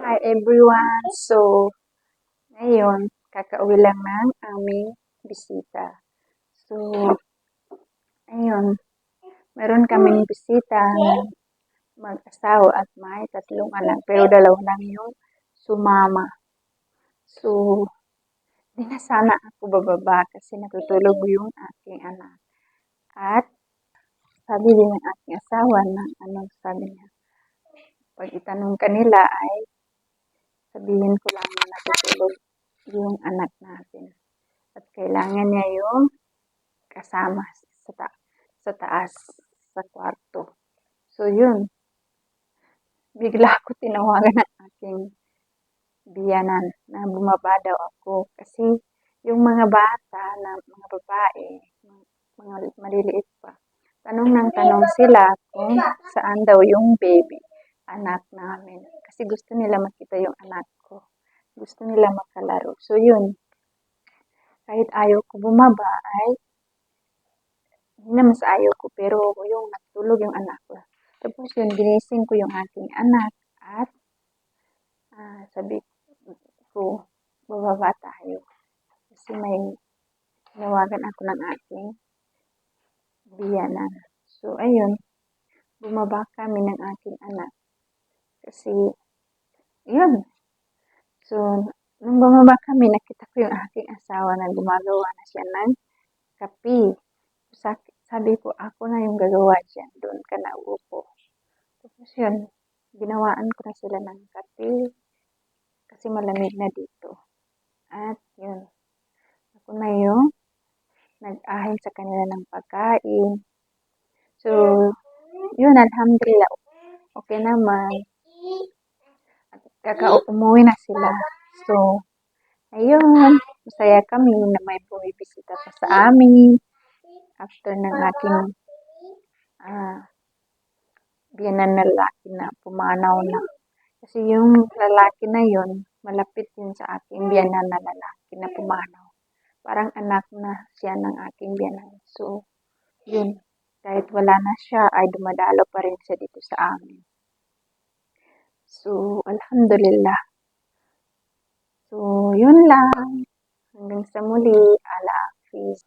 Hi everyone! So, ngayon, kakauwi lang ng aming bisita. So, ayun, meron kaming bisita na mag-asawa at may tatlong anak, pero dalawa lang yung sumama. So, di na sana ako bababa kasi natutulog yung aking anak. At sabi din ng aking asawa na sabi niya, pag itanong kanila ay sabihin ko lang na natutulog yung anak natin. At kailangan niya yung kasama sa taas, sa kwarto. So, yun. Bigla ako tinawagan ng aking biyanan na bumaba daw ako. Kasi yung mga bata na mga babae, mga maliliit pa, tanong ng tanong sila kung saan daw yung baby, anak namin. Kasi gusto nila makita yung anak ko. Gusto nila makalaro. So, yun. Kahit ayaw ko bumaba ay hindi naman sa ayaw ko, pero yung natulog yung anak ko. Tapos yun, ginising ko yung aking anak at sabi ko, bababa tayo. Kasi may nawagan ako ng aking biyanan. So, ayun, bumaba kami ng aking anak. Kasi, yun. So, nung bumaba kami, nakita ko yung aking asawa na gumagawa na siya ng kape. Sabi ko, ako na yung gagawa dyan. Doon ka na uupo. Tapos yun, ginawaan ko na sila ng kape kasi malamig na dito. At yun, ako na yung nag-ahing sa kanila ng pagkain. So, yun, alhamdulillah, okay naman. At umuwi na sila. So, ayun, masaya kami na may bumibisita pa sa amin after ng aking biyanan na lalaki na pumanaw na. Kasi yung lalaki na yun, malapit yun sa aking biyanan na lalaki na pumanaw. Parang anak na siya ng aking biyanan. So, yun. Kahit wala na siya, ay dumadalo pa rin siya dito sa amin. So, alhamdulillah. So, yun lang. Hanggang sa muli. Ala Hafiz.